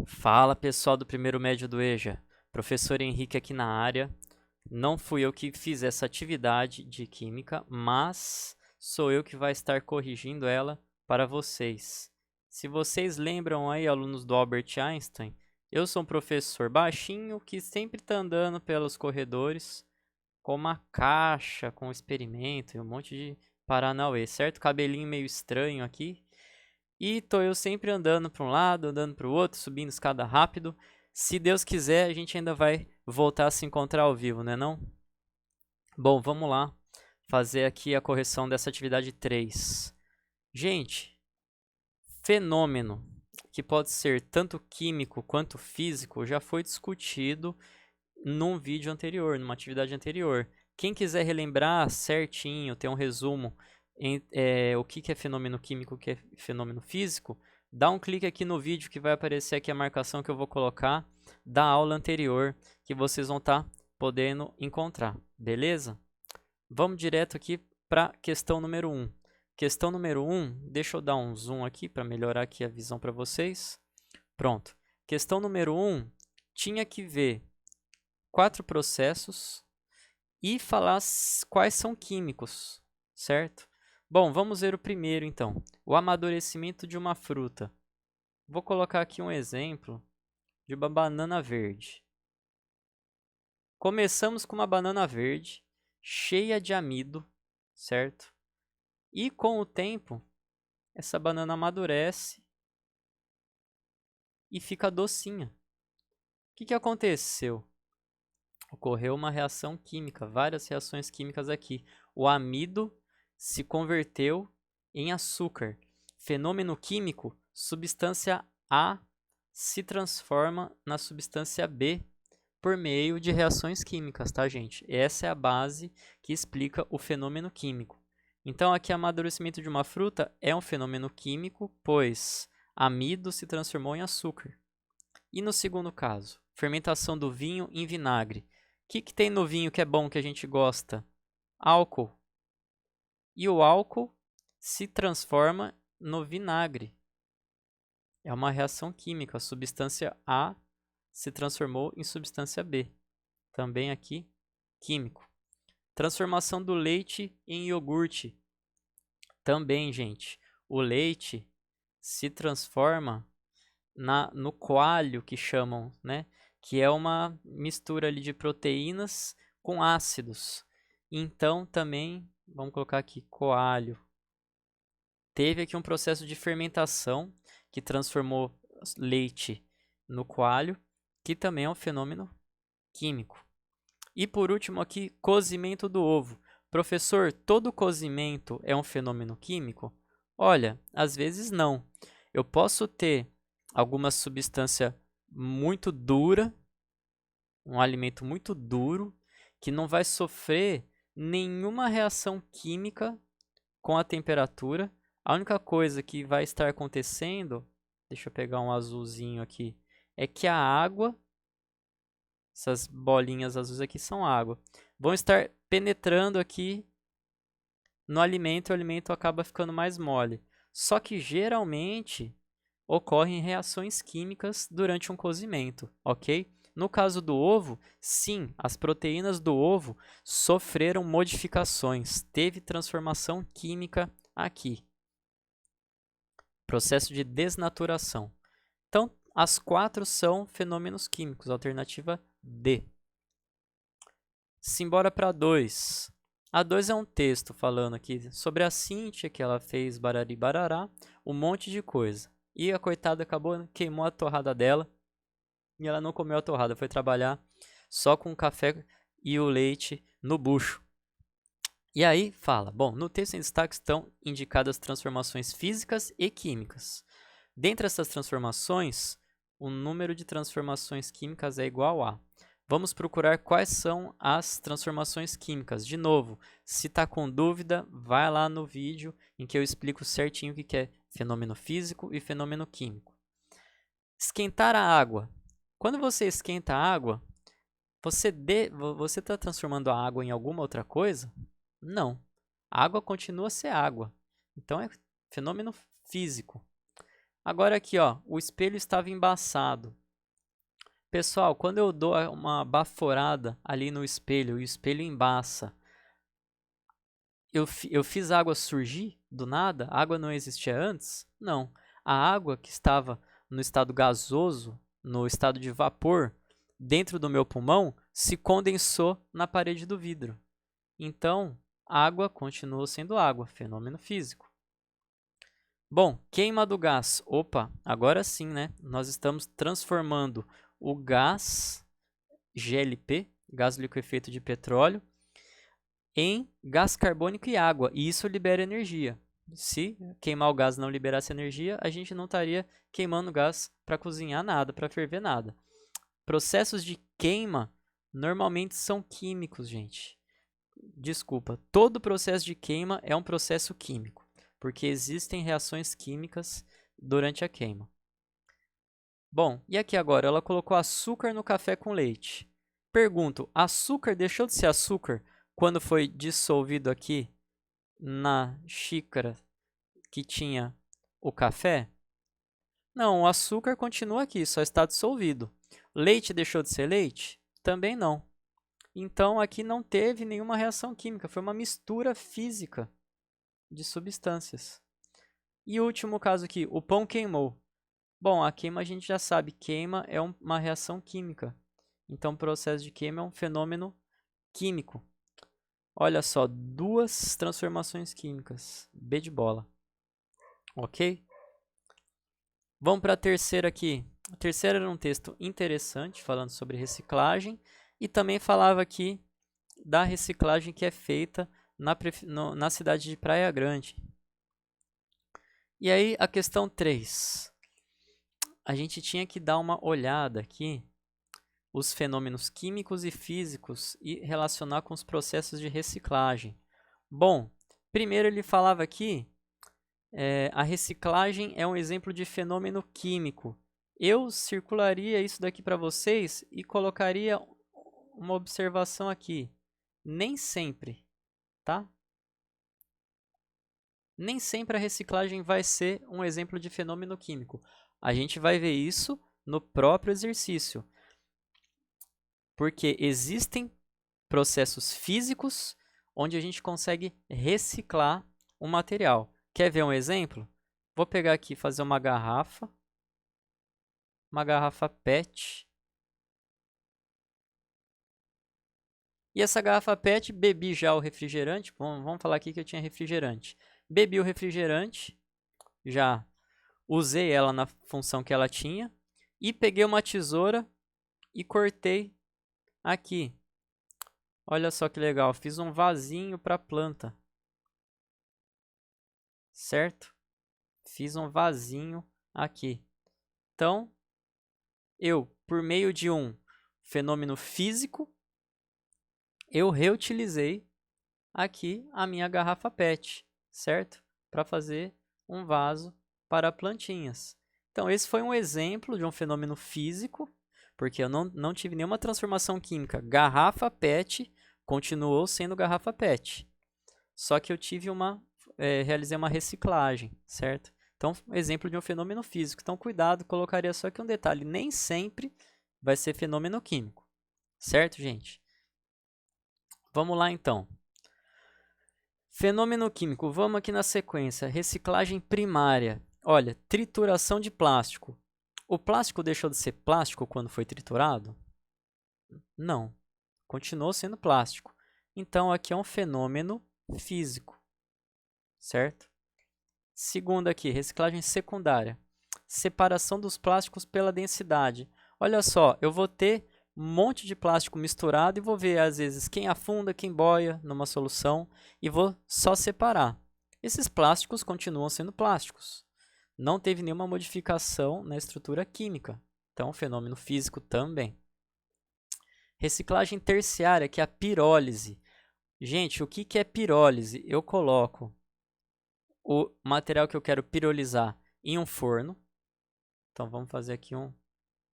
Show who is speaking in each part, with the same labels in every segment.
Speaker 1: Fala pessoal do primeiro médio do EJA, professor Henrique aqui na área. Não fui eu que fiz essa atividade de química, mas sou eu que vai estar corrigindo ela para vocês. Se vocês lembram aí, alunos do Albert Einstein, eu sou um professor baixinho que sempre está andando pelos corredores com uma caixa, com um experimento e um monte de paranauê, certo? Cabelinho meio estranho aqui. E tô eu sempre andando para um lado, andando para o outro, subindo escada rápido. Se Deus quiser, a gente ainda vai voltar a se encontrar ao vivo, né não? Bom, vamos lá fazer aqui a correção dessa atividade 3. Gente, fenômeno que pode ser tanto químico quanto físico já foi discutido num vídeo anterior, numa atividade anterior. Quem quiser relembrar certinho, ter um resumo o que é fenômeno químico, o que é fenômeno físico, dá um clique aqui no vídeo que vai aparecer aqui a marcação que eu vou colocar da aula anterior, que vocês vão estar podendo encontrar, beleza? Vamos direto aqui para a questão número 1. Questão número 1, deixa eu dar um zoom aqui para melhorar aqui a visão para vocês. Pronto. Questão número 1, tinha que ver 4 processos e falar quais são químicos, certo? Bom, vamos ver o primeiro então, o amadurecimento de uma fruta. Vou colocar aqui um exemplo de uma banana verde. Começamos com uma banana verde, cheia de amido, certo? E com o tempo, essa banana amadurece e fica docinha. O que aconteceu? Ocorreu uma reação química, várias reações químicas aqui. O amido se converteu em açúcar. Fenômeno químico, substância A se transforma na substância B por meio de reações químicas, tá, gente? Essa é a base que explica o fenômeno químico. Então, aqui, amadurecimento de uma fruta é um fenômeno químico, pois amido se transformou em açúcar. E no segundo caso, fermentação do vinho em vinagre. O que tem no vinho que é bom, que a gente gosta? Álcool. E o álcool se transforma no vinagre. É uma reação química. A substância A se transformou em substância B. Também aqui, químico. Transformação do leite em iogurte. Também, gente, o leite se transforma no coalho, que chamam, né? Que é uma mistura ali de proteínas com ácidos. Então, também, vamos colocar aqui, coalho. Teve aqui um processo de fermentação que transformou leite no coalho, que também é um fenômeno químico. E por último aqui, cozimento do ovo. Professor, todo cozimento é um fenômeno químico? Olha, às vezes não. Eu posso ter alguma substância muito dura, um alimento muito duro, que não vai sofrer nenhuma reação química com a temperatura. A única coisa que vai estar acontecendo, deixa eu pegar um azulzinho aqui, é que a água, essas bolinhas azuis aqui são água, vão estar penetrando aqui no alimento e o alimento acaba ficando mais mole. Só que geralmente ocorrem reações químicas durante um cozimento, ok? No caso do ovo, sim, as proteínas do ovo sofreram modificações, teve transformação química aqui. Processo de desnaturação. Então, as 4 são fenômenos químicos, alternativa D. Simbora para 2. A 2 é um texto falando aqui sobre a Cíntia, que ela fez barari barará, um monte de coisa. E a coitada queimou a torrada dela e ela não comeu a torrada, foi trabalhar só com o café e o leite no bucho. E aí fala, bom, no texto em destaque estão indicadas transformações físicas e químicas. Dentre essas transformações, o número de transformações químicas é igual a. Vamos procurar quais são as transformações químicas. De novo, se está com dúvida, vai lá no vídeo em que eu explico certinho o que é fenômeno físico e fenômeno químico. Esquentar a água. Quando você esquenta a água, você está transformando a água em alguma outra coisa? Não. A água continua a ser água. Então é fenômeno físico. Agora aqui, ó, o espelho estava embaçado. Pessoal, quando eu dou uma baforada ali no espelho e o espelho embaça, eu fiz a água surgir do nada? A água não existia antes? Não. A água que estava no estado gasoso, no estado de vapor, dentro do meu pulmão, se condensou na parede do vidro. Então, água continuou sendo água, fenômeno físico. Bom, queima do gás. Opa, agora sim, né? Nós estamos transformando o gás GLP, gás liquefeito de petróleo, em gás carbônico e água, e isso libera energia. Se queimar o gás não liberasse energia, a gente não estaria queimando gás para cozinhar nada, para ferver nada. Processos de queima normalmente são químicos, gente. Desculpa, todo processo de queima é um processo químico, porque existem reações químicas durante a queima. Bom, e aqui agora? Ela colocou açúcar no café com leite. Pergunto, açúcar deixou de ser açúcar quando foi dissolvido aqui na xícara que tinha o café? Não, o açúcar continua aqui, só está dissolvido. Leite deixou de ser leite? Também não. Então aqui não teve nenhuma reação química, foi uma mistura física de substâncias. E o último caso aqui, o pão queimou. Bom, a queima a gente já sabe, queima é uma reação química. Então o processo de queima é um fenômeno químico. Olha só, duas transformações químicas. B de bola. Ok? Vamos para a terceira aqui. A terceira era um texto interessante, falando sobre reciclagem. E também falava aqui da reciclagem que é feita na cidade de Praia Grande. E aí, a questão 3. A gente tinha que dar uma olhada aqui os fenômenos químicos e físicos e relacionar com os processos de reciclagem. Bom, primeiro ele falava aqui, a reciclagem é um exemplo de fenômeno químico. Eu circularia isso daqui para vocês e colocaria uma observação aqui. Nem sempre, tá? Nem sempre a reciclagem vai ser um exemplo de fenômeno químico. A gente vai ver isso no próprio exercício. Porque existem processos físicos onde a gente consegue reciclar um material. Quer ver um exemplo? Vou pegar aqui e fazer uma garrafa PET. E essa garrafa PET, bebi já o refrigerante. Vamos falar aqui que eu tinha refrigerante. Bebi o refrigerante, já usei ela na função que ela tinha e peguei uma tesoura e cortei aqui. Olha só que legal, fiz um vasinho para a planta. Certo? Fiz um vasinho aqui. Então, eu, por meio de um fenômeno físico, eu reutilizei aqui a minha garrafa PET, certo? Para fazer um vaso para plantinhas. Então, esse foi um exemplo de um fenômeno físico, porque eu não tive nenhuma transformação química. Garrafa PET continuou sendo garrafa PET. Só que eu tive realizei uma reciclagem, certo? Então, exemplo de um fenômeno físico. Então, cuidado, colocaria só aqui um detalhe. Nem sempre vai ser fenômeno químico. Certo, gente? Vamos lá, então. Fenômeno químico. Vamos aqui na sequência. Reciclagem primária. Olha, trituração de plástico. O plástico deixou de ser plástico quando foi triturado? Não. Continuou sendo plástico. Então, aqui é um fenômeno físico. Certo? Segundo aqui, reciclagem secundária. Separação dos plásticos pela densidade. Olha só, eu vou ter um monte de plástico misturado e vou ver, às vezes, quem afunda, quem boia numa solução e vou só separar. Esses plásticos continuam sendo plásticos. Não teve nenhuma modificação na estrutura química. Então, fenômeno físico também. Reciclagem terciária, que é a pirólise. Gente, o que é pirólise? Eu coloco o material que eu quero pirolizar em um forno. Então vamos fazer aqui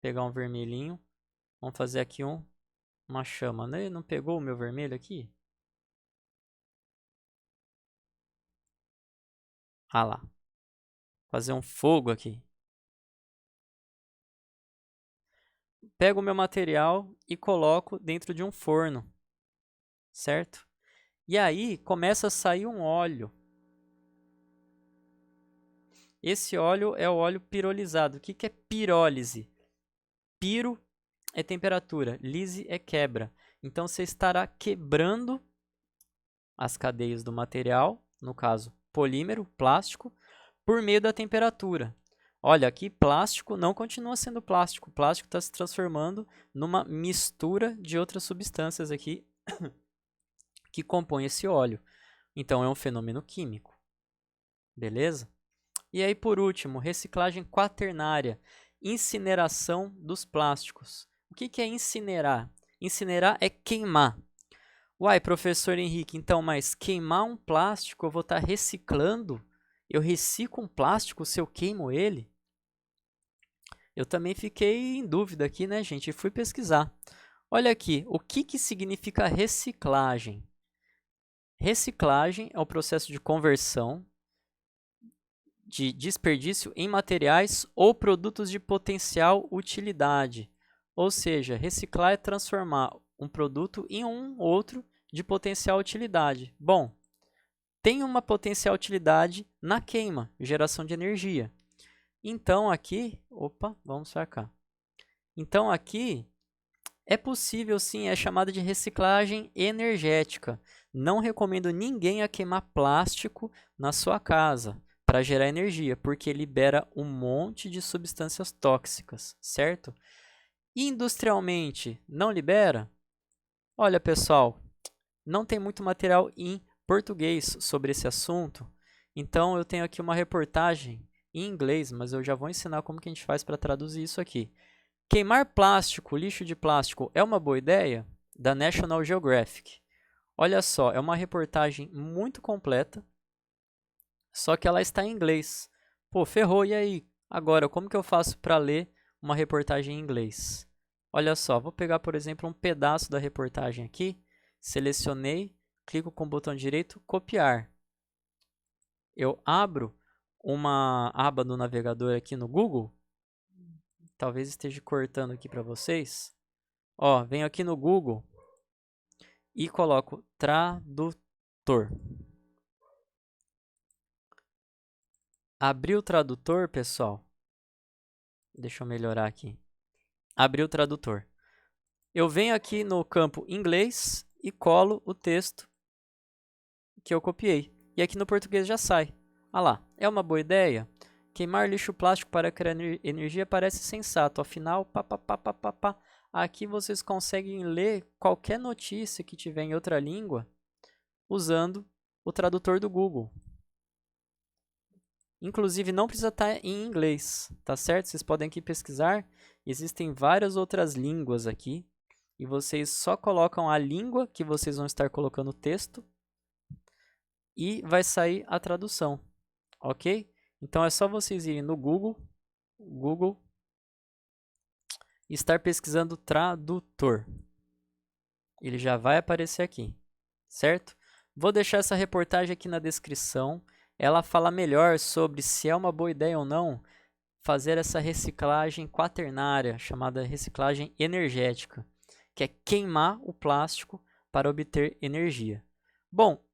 Speaker 1: pegar um vermelhinho. Vamos fazer aqui uma chama, né? Não pegou o meu vermelho aqui? Ah lá. Fazer um fogo aqui. pego o meu material e coloco dentro de um forno, certo? E aí começa a sair um óleo. Esse óleo é o óleo pirolizado. O que é pirólise? Piro é temperatura, lise é quebra. Então você estará quebrando as cadeias do material, no caso polímero, plástico, por meio da temperatura. Olha, aqui plástico não continua sendo plástico. O plástico está se transformando numa mistura de outras substâncias aqui que compõem esse óleo. Então é um fenômeno químico. Beleza? E aí, por último, reciclagem quaternária, incineração dos plásticos. O que é incinerar? Incinerar é queimar. Uai, professor Henrique, então, mas queimar um plástico eu vou estar reciclando? Eu reciclo um plástico se eu queimo ele? Eu também fiquei em dúvida aqui, né, gente? E fui pesquisar. Olha aqui, o que significa reciclagem? Reciclagem é o processo de conversão de desperdício em materiais ou produtos de potencial utilidade. Ou seja, reciclar é transformar um produto em um outro de potencial utilidade. Bom, tem uma potencial utilidade na queima, geração de energia. Então aqui, vamos para cá. Então aqui é possível sim, é chamada de reciclagem energética. Não recomendo ninguém a queimar plástico na sua casa para gerar energia, porque libera um monte de substâncias tóxicas, certo? Industrialmente, não libera? Olha, pessoal, não tem muito material em português sobre esse assunto, então eu tenho aqui uma reportagem em inglês, mas eu já vou ensinar como que a gente faz para traduzir isso aqui. Queimar plástico, lixo de plástico, é uma boa ideia? Da National Geographic. Olha só, é uma reportagem muito completa, só que ela está em inglês. Pô, ferrou, e aí? Agora, como que eu faço para ler uma reportagem em inglês? Olha só, vou pegar, por exemplo, um pedaço da reportagem aqui, selecionei, clico com o botão direito, copiar. Eu abro uma aba no navegador aqui no Google, talvez esteja cortando aqui para vocês. Ó, venho aqui no Google e coloco tradutor. Abri o tradutor, pessoal. Deixa eu melhorar aqui. Abri o tradutor. Eu venho aqui no campo inglês e colo o texto que eu copiei. E aqui no português já sai. Ah lá, é uma boa ideia? Queimar lixo plástico para criar energia parece sensato. Afinal, aqui vocês conseguem ler qualquer notícia que tiver em outra língua usando o tradutor do Google. Inclusive, não precisa estar em inglês, tá certo? Vocês podem aqui pesquisar. Existem várias outras línguas aqui. E vocês só colocam a língua que vocês vão estar colocando o texto. E vai sair a tradução, ok? Então, é só vocês irem no Google, e estar pesquisando tradutor. Ele já vai aparecer aqui, certo? Vou deixar essa reportagem aqui na descrição. Ela fala melhor sobre se é uma boa ideia ou não fazer essa reciclagem quaternária, chamada reciclagem energética, que é queimar o plástico para obter energia. Bom,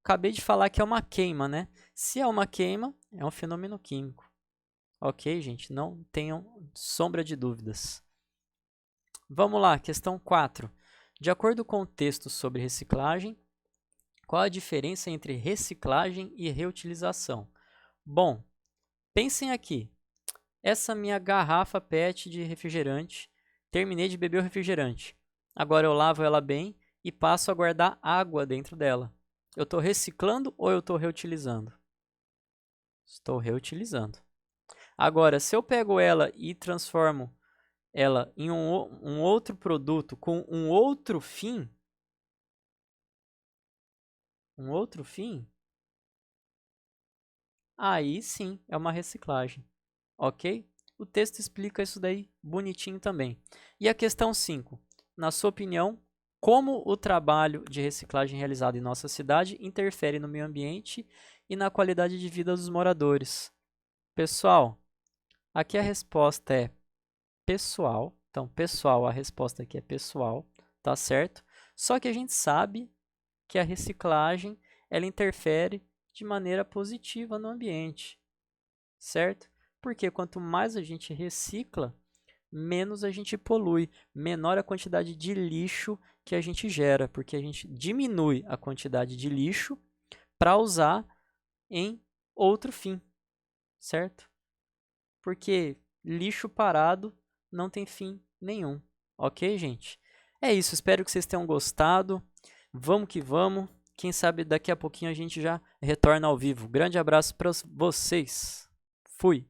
Speaker 1: acabei de falar que é uma queima, né? Se é uma queima, é um fenômeno químico. Ok, gente? Não tenham sombra de dúvidas. Vamos lá, questão 4. De acordo com o texto sobre reciclagem, qual a diferença entre reciclagem e reutilização? Bom, pensem aqui. Essa minha garrafa PET de refrigerante, terminei de beber o refrigerante. Agora eu lavo ela bem e passo a guardar água dentro dela. Eu estou reciclando ou eu estou reutilizando? Estou reutilizando. Agora, se eu pego ela e transformo ela em um outro produto com um outro fim, aí sim é uma reciclagem, ok? O texto explica isso daí bonitinho também. E a questão 5. Na sua opinião, como o trabalho de reciclagem realizado em nossa cidade interfere no meio ambiente e na qualidade de vida dos moradores? Pessoal, aqui a resposta é pessoal, Então, pessoal, a resposta aqui é pessoal, tá certo? Só que a gente sabe que a reciclagem, ela interfere de maneira positiva no ambiente, certo? Porque quanto mais a gente recicla, menos a gente polui, menor a quantidade de lixo que a gente gera, porque a gente diminui a quantidade de lixo para usar em outro fim, certo? Porque lixo parado não tem fim nenhum, ok, gente? É isso, espero que vocês tenham gostado. Vamos que vamos. Quem sabe daqui a pouquinho a gente já retorna ao vivo. Grande abraço para vocês. Fui!